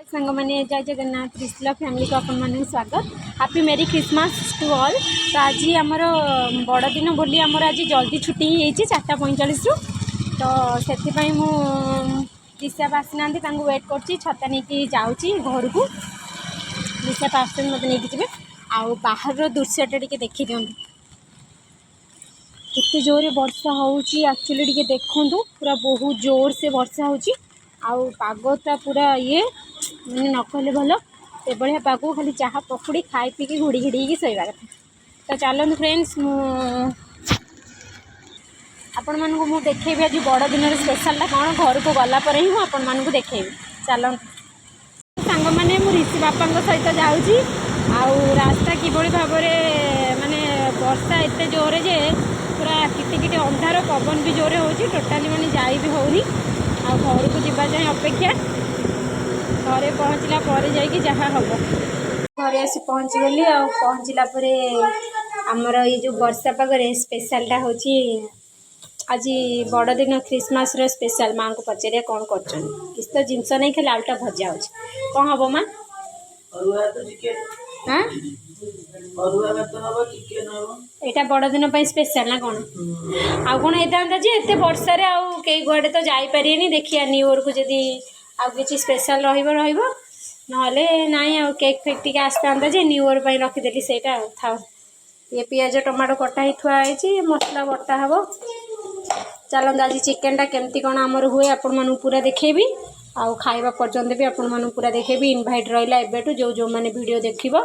सांग मैंने जय जगन्नाथ त्रिशूल फैमिली को अपन मान स्वागत हैप्पी मेरी क्रिसमस टू ऑल। तो आज आमर बड़ दिन बोली आमर आज जल्दी छुट्टी हो 4:45 तो से दिशा आसना वेट कर छता नहीं जाऊँगी घर को दिशा आस मत नहीं जी आउ बाहर दृश्यटा टे देखी दिखाँ केते जोर वर्षा होक्चुअली देखूँ पूरा बहुत जोर से वर्षा हो पागटा पूरा ये मैंने न कहले भल एभलिया पाग खाली चाहा पकुड़ी खाई पीकी घुड़ी घिड़ी शोवा कथा। तो चलते फ्रेंड्स आपण मानक मु देखेबी आज बड़ दिन स्पेशलटा कौन घर को गलापर ही आपण मानक देखेबी। चलते सांग मैंने मु ऋषि बापा सहित जाऊँगी आउ रास्ता किभली भाव माने वर्षा एत जोरे जे पूरा किटी अंधार पवन भी जोरे हो टोटाली माने जाई भी होनी आ घर को जावा जाए अपेक्षा घरे पहुँचला पर जाइए जहाँ हम घरे आसी पहुँची गली आ पहुँचला आमर ये जो वर्षा पागरे स्पेशलटा हूँ आज बड़ दिन क्रिसमस स्पेशल माँ को पचारे कौन कर किस तो जिनस नहीं खाली आलुटा भजा हो कौन हम माँ यहाँ बड़ दिन स्पेशल ना कौन आउ कौन होता जे एत वर्षा आउ कई गुआड़े तो जापारे देखिए न्यू इयर को जदि आउ कि स्पेशल नाई आ केक फेक टी आसता जे न्यू इयर पर रखीदेली से था ये पियाज टमाटो कटा ही थुआई मसला बटा हम। चलते आज चिकेनटा केमती कौन आमर हुए आपण मानू पूरा देखेबी आउ खाइबा पर्यंत भी आपण मानू पूरा देखेबी इनभाइट रहा एबेटू जो जो मैंने वीडियो देखिबो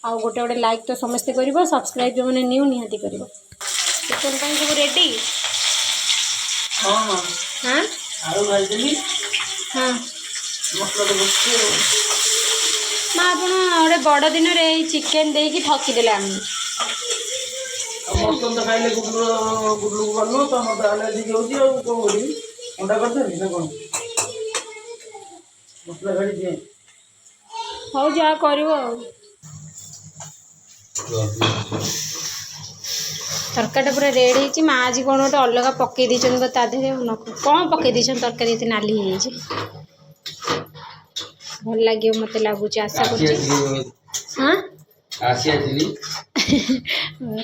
आउ गोटे गोटे लाइक तो समस्ते करिवो सब्सक्राइब जो मैंने न्यू निहाती करिवो। चिकेन ପାଇଁ सब रेडी हां हां आरो भाई देली हां मसला तो बसके माँ आप गोटे बड़ दिन चिकेन देकी ठकीदेले आम मसला खाइले गुडलू बनो तो मत एलर्जी होती है को बोली अंडा करते ना कोन मसला गाड़ी दे हो जा करिवो तरकारीटा पूरा रेडी होती माँ आज कौन गोटे अलग पकई देते तादेह कौन पकई देते तरकारी ये नाली हो भल लगे मत लगुच आशा कर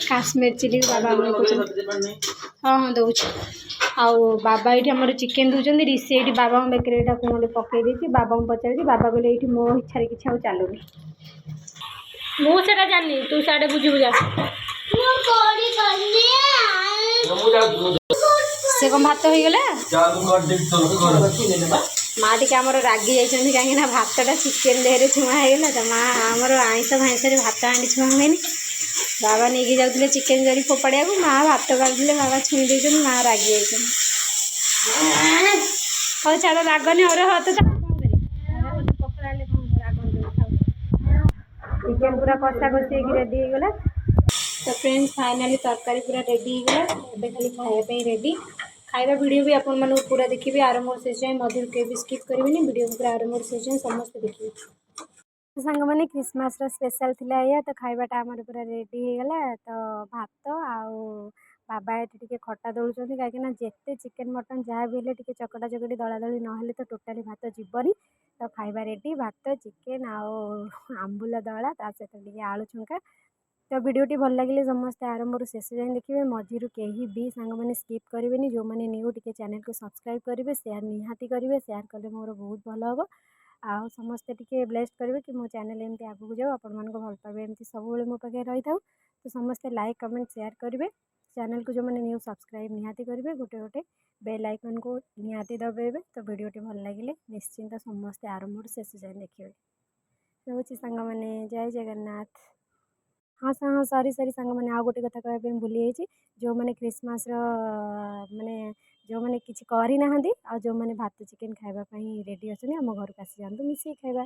काश्मीर चिली बाबा हाँ हाँ दौर आउ बाबा ये आम चिकेन दूसरी ऋषि ये बाबा बेकर कौन पकई देती बाबा को पचार बाबा कहले ये मो इच्छा कि आउ चलुनी मुझे जानी तू साढ़े बुझू जा से कौन भात हो गला माँ टी आम रागी जाइए कहीं भातटा चिकेन देहरे छुआ होगा तो माँ आमर आईस भाईस भात हाँ छुआ हुए बाबा नहीं जाते चिकेन जरी फोपाड़ा को माँ भात काटते बाबा छुई देते माँ रागी जाइए हाँ छाड़ रागनी और हाथ चिकेन पूरा कषा कषी रेडी हो गला। तो फ्रेंड्स फाइनाली तरकारी पूरा रेडी हो गला एबे खाली खाइबा रेडी खाइबा वीडियो भी आपण मानू पूरा देखिए आरंभ से जाए मधुर के भी स्किप करेंगे वीडियो पूरा आरंभ से जाए समस्त देखिए। सांग मैंने क्रिसमस स्पेशल थिला या तो खाइबाटा आमर पूरा रेडी हो गला तो भात आउ बाबा ये खटा दौरान कहीं जिते चिकेन मटन जहाँ भी टे चकटा चकटी दला दली ना तो टोटाली भात जीवनी तो खाइबा रेडी भात चिकेन आउ आंबुल दला सहित आलू छुंका। तो वीडियोटी भल लगे समस्ते आरंभ शेष जाए देखिए मझीरू कहीं भी सांग मैंने स्किप करेंगे जो मैंने न्यू टे चैनल को सब्सक्राइब करेंगे शेयर निहाती करेंगे शेयर कले मोर बहुत भल हम आउ समस्ते टी ब्लेस्ड करेंगे कि मो चैनल एमती आगू जाओ आपण मानक भल पाइबे एमती सब मो पाखे रही था तो समस्ते लाइक कमेंट शेयर करेंगे चैनल को जो मैंने न्यू सब्सक्राइब निहाती करेंगे गोटे गोटे बेल आइकन को निहाती दबाइबे तो वीडियोटी भल लगे निश्चिंत समस्ते आरंभ शेष जाए देखिए। रोचे सांग मैंने जय जगन्नाथ। हाँ हाँ सॉरी सॉरी सांग मैंने आउ गोटे कथा कहवाई भूली जाइए जो मैंने क्रिसमस माने जो मैंने किसी करी ना आ जो मैंने भात चिकेन खाइबापी रेडी अच्छे आम घर को आसी जातु मिसिक खाइबा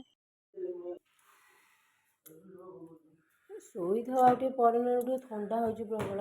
शोई था आ थंडा हो प्रबल